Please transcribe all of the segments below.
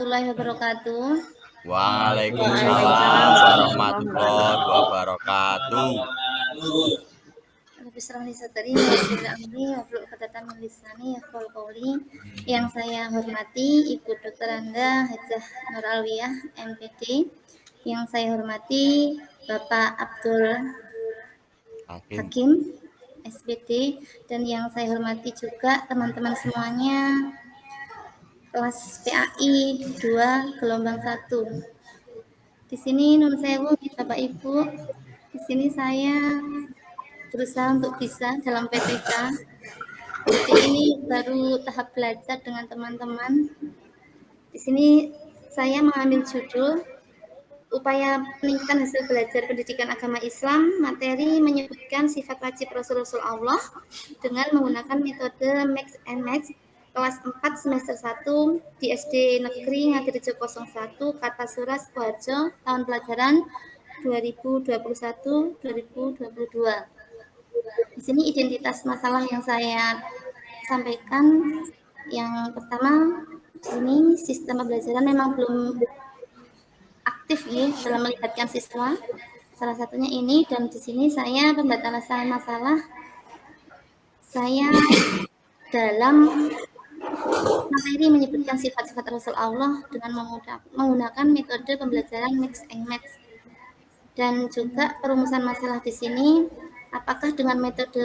Warahmatullahi wabarakatuh. Waalaikumsalam warahmatullahi wabarakatuh. Rabbi shrah li sadri wa yassir li amri wahlul 'uqdatam min lisani yafqahu qawli. Yang saya hormati Ibu Dr. Anda Hajah Nur Alwiyah MPD. Yang saya hormati Bapak Abdul Hakim SPD, dan yang saya hormati juga teman-teman semuanya kelas PAI 2 gelombang 1. Di sini nun sewu Bapak Ibu. Di sini saya berusaha untuk bisa dalam PTK. Jadi ini baru tahap belajar dengan teman-teman. Di sini saya mengambil judul upaya peningkatan hasil belajar pendidikan agama Islam. Materi menyebutkan sifat wajib Rasul Allah dengan menggunakan metode Mix and Match kelas 4 semester 1 di SD Negeri Ngadirejo 01 Kartasura Sukoharjo tahun pelajaran 2021-2022. Di sini identitas masalah yang saya sampaikan. Yang pertama, ini sistem pembelajaran memang belum aktif ya dalam melibatkan siswa. Salah satunya ini, dan di sini saya pembatasan masalah saya dalam materi menyebutkan sifat-sifat Rasul Allah dengan menggunakan metode pembelajaran Mix and Match. Dan juga perumusan masalah di sini, apakah dengan metode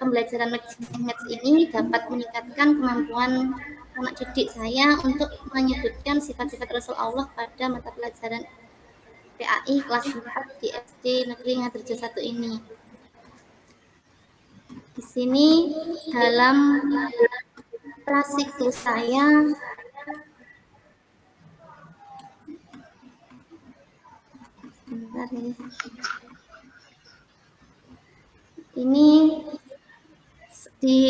pembelajaran Mix and Match ini dapat meningkatkan kemampuan anak didik saya untuk menyebutkan sifat-sifat Rasul Allah pada mata pelajaran PAI kelas 4 di SD Negeri Ngadirejo 1 ini. Di sini dalam prasiklus saya sebentar ya. Ini di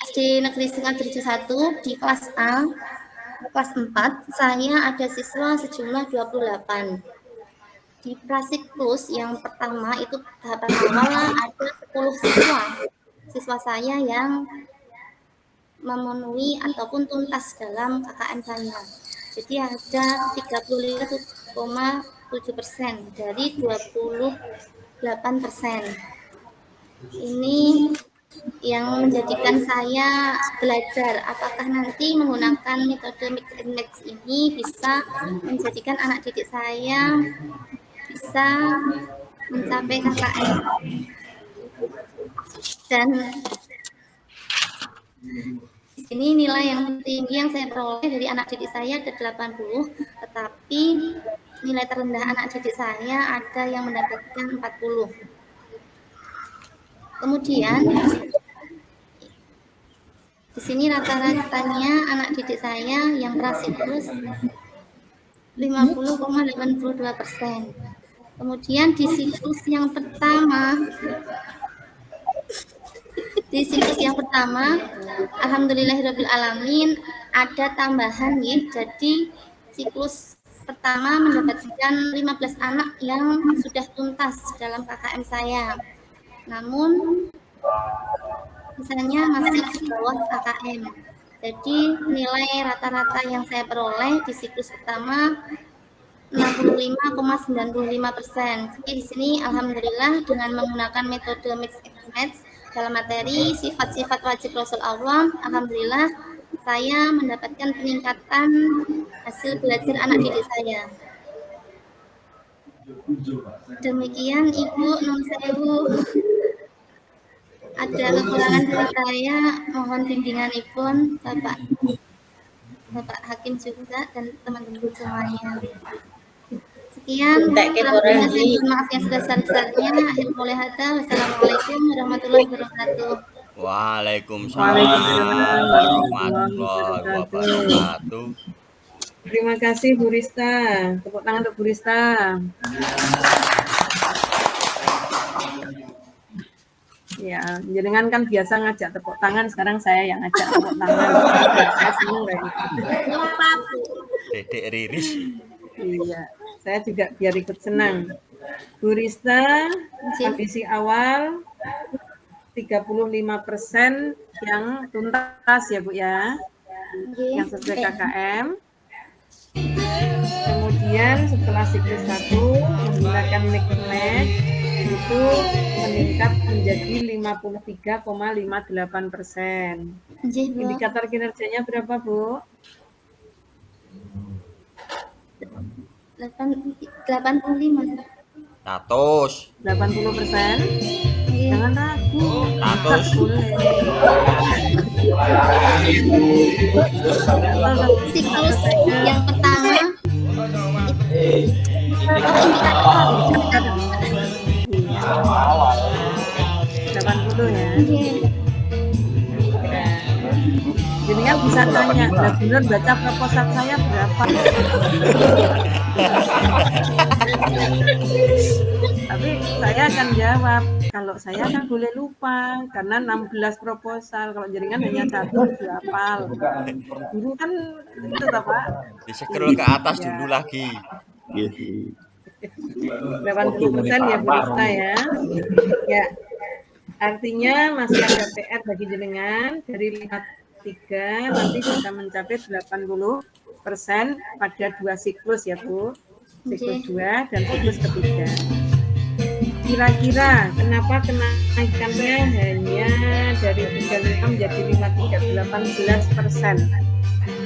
SD Negeri Ngadirejo 1 di kelas A kelas 4 saya ada siswa sejumlah 28. Di prasiklus yang pertama itu tahapan awal ada 10 siswa saya yang memenuhi ataupun tuntas dalam KKM saya. Jadi ada 35,7% dari 28%. Ini yang menjadikan saya belajar apakah nanti menggunakan metode Mix and Match ini bisa menjadikan anak didik saya bisa mencapai KKM. Dan di sini nilai yang tinggi yang saya peroleh dari anak didik saya ada 80, tetapi nilai terendah anak didik saya ada yang mendapatkan 40. Kemudian di sini rata-ratanya anak didik saya yang prasiklus 50,82%. Kemudian di siklus yang pertama, alhamdulillahirabbil alamin ada tambahan ya. Jadi siklus pertama mendapatkan 15 anak yang sudah tuntas dalam KKM saya. Namun misalnya masih di bawah KKM. Jadi nilai rata-rata yang saya peroleh di siklus pertama 65,95%. Jadi di sini alhamdulillah dengan menggunakan metode Mix and Match dalam materi sifat-sifat wajib Rasul Allah, alhamdulillah saya mendapatkan peningkatan hasil belajar anak didik saya. Demikian Ibu, nun sewu. Ada kekurangan dari saya, mohon bimbingan Ibu, Bapak Hakim juga dan teman-teman semuanya. Sekian, maaf yang sebesar-besarnya. Akhir mulai hada. Wassalamualaikum warahmatullahi wabarakatuh. Waalaikumsalam warahmatullahi wabarakatuh. Terima kasih Bu Rista. Tepuk tangan untuk Bu Rista. Ya, jenengan kan biasa ngajak tepuk tangan, sekarang saya yang ngajak tepuk tangan. Saya senang kayak gitu. Dedek Riris. Iya, saya juga biar ikut senang. Bu Rista, kondisi awal 35% yang tuntas ya Bu ya, yang sesuai KKM. siklus 1 menggunakan Mek itu meningkat menjadi 53,58%. Nggih, Bu. Indikator kinerjanya berapa, Bu? 85. 100. 80%. Nggih. Jangan ragu. 100. Boleh. Siklus yang pertama indikator. Iya. 80 ya. Nggih. Jadi kan bisa tanya, benar baca proposal saya berapa? Tapi saya akan jawab, kalau saya kan boleh lupa karena 16 proposal, kalau jaringan hanya 1 hafal. Dulu kan itu toh, Pak. Di-scroll ke atas dulu lagi. 80% ya Bu Rista ya. Ya. Artinya masih ada PR bagi jenengan dari 53 nanti bisa mencapai 80% pada 2 siklus ya Bu. Siklus 2 dan siklus ketiga. Kira-kira kenapa kenaikannya hanya dari 35 menjadi 53, 18%?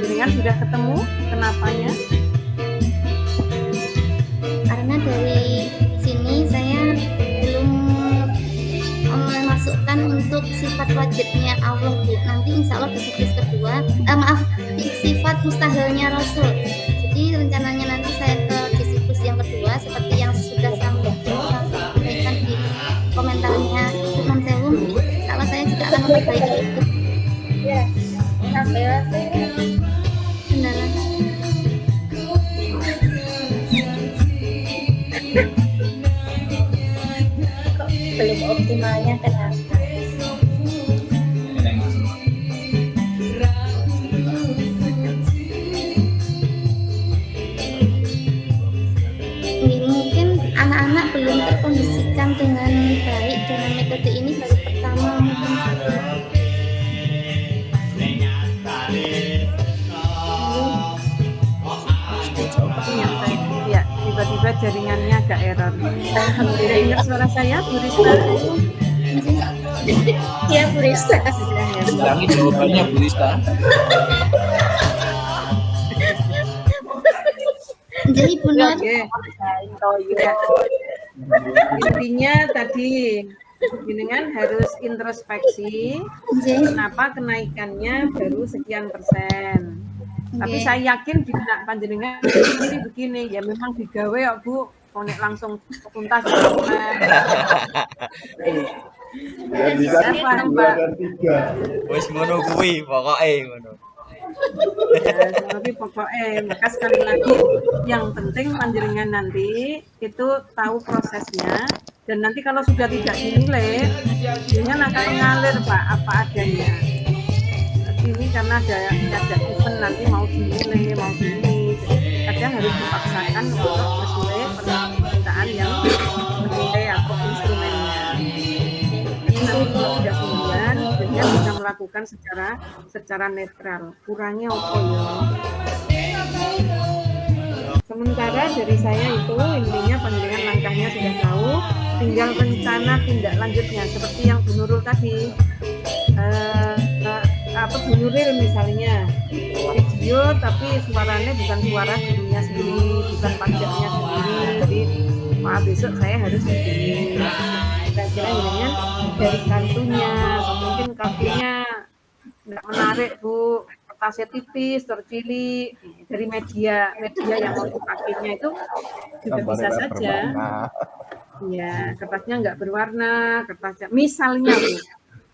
Jenengan sudah ketemu kenapanya? Karena dari sini saya belum memasukkan untuk sifat wajibnya Allah, Bu. Nanti insya Allah di siklus kedua, sifat mustahilnya Rasul. Jadi rencananya nanti saya di siklus yang kedua seperti yang sudah sampaikan di komentarnya Imam Sewu. Insya Allah saya juga akan memperbaiki itu. Ya, sampai kendala. Belum optimalnya kenapa? Ini mungkin anak-anak belum terkondisikan dengan baik dengan metode ini baru pertama mungkin saja. Ya, tiba-tiba jaringannya agak error. Tidak ingat suara saya, Bu Rista? Ya, Bu Rista. Ulangi jawabannya, Bu Rista. Jadi benar. Ya. Intinya tadi jenengan harus introspeksi kenapa kenaikannya baru sekian persen. Tapi saya yakin di benak panjenengan mesti begini, ya memang digawe ya Bu, konek langsung tuntas. Bisa paham, Pak. Wis ngono kuwi pokoke ngono. Ya, tapi pokoknya maka sekali lagi yang penting panjenengan nanti itu tahu prosesnya, dan nanti kalau sudah tidak dinilai jenengan akan mengalir Pak apa adanya. Ini karena ada event nanti mau dinilai, mau ini, kadang harus dipaksakan untuk sesuai permintaan yang menilai atau instrumennya. Ini nanti kalau sudah kemudian, dia bisa melakukan secara netral. Kurangnya apa ya? Sementara dari saya itu intinya panjenengan langkahnya sudah tahu, tinggal rencana tindak lanjutnya seperti yang Bu Nurul tadi. Bu Nuril misalnya video tapi suaranya bukan suara dirinya sendiri, bukan pajaknya sendiri, jadi Pak besok saya harus begini. Kira-kira dengan dari kartunya atau mungkin kartunya nggak menarik Bu, kertasnya tipis, tercilik, dari media yang mau dipakainya itu juga bisa saja. Ya, kertasnya nggak berwarna, kertasnya misalnya Bu.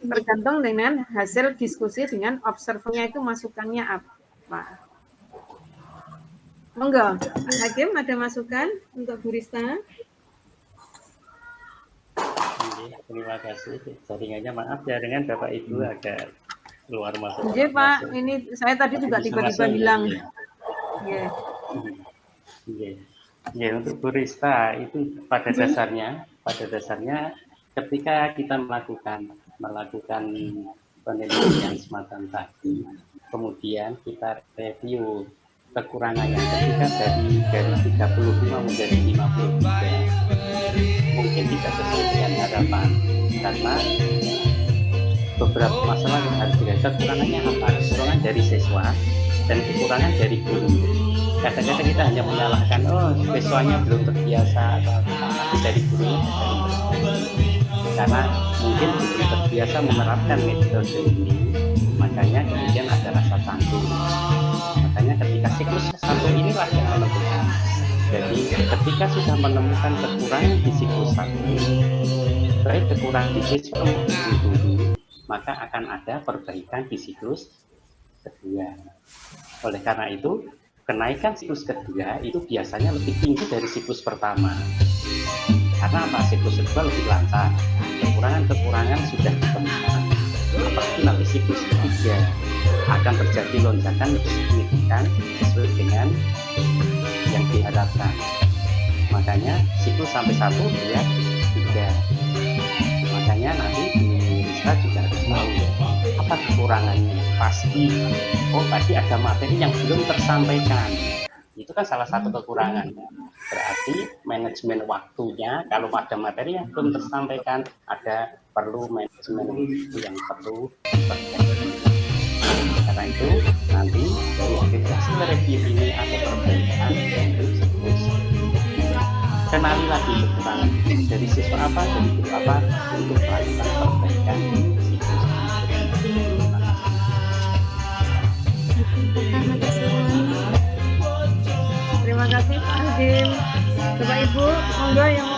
Tergantung dengan hasil diskusi dengan observernya itu masukannya apa. Monggo, Pak Hakim ada masukan untuk Bu Rista? Terima kasih. Jaringannya maaf ya dengan Bapak Ibu agak keluar masuk. Iya Pak, ini saya tadi juga tiba-tiba hilang. Iya. Ya, untuk Bu Rista itu pada dasarnya ketika kita melakukan penelitian semacam tadi, kemudian kita review kekurangannya ketika dari 35 menjadi 53 mungkin tidak sesuai dengan harapan karena beberapa masalah yang harus dilihat. Kekurangannya apa? Kekurangan dari siswa dan kekurangan dari guru. Kadang-kadang kita hanya menyalahkan siswanya belum terbiasa tapi dari gurunya belum terbiasa. Karena mungkin belum terbiasa menerapkan metode ini, makanya kemudian ada rasa tanggung. Makanya ketika siklus satu inilah yang menentukan. Jadi ketika sudah menemukan kekurangan di siklus satu, baik kekurangan di siswa maupun guru, maka akan ada perbaikan di siklus kedua. Oleh karena itu, kenaikan siklus kedua itu biasanya lebih tinggi dari siklus pertama. Karena apa? Siklus kedua lebih lancar, kekurangan-kekurangan sudah ditemukan. Apalagi nanti siklus ketiga akan terjadi lonjakan lebih signifikan sesuai dengan yang diharapkan. Makanya siklus sampai 1, 2, 3. Makanya nanti kita juga harus tahu apa kekurangannya. Pasti ada materi yang belum tersampaikan. Itu kan salah satu kekurangan. Berarti manajemen waktunya, kalau ada materi yang belum tersampaikan, ada perlu manajemen waktu yang perlu diperbaiki. Karena itu nanti dari hasil review ini ada perbaikan untuk siklus. Kenali lagi kekurangan dari siswa apa, dari guru apa untuk melakukan perbaikan siklus. Terima kasih Pak Hadim. Bapak Ibu, monggo yang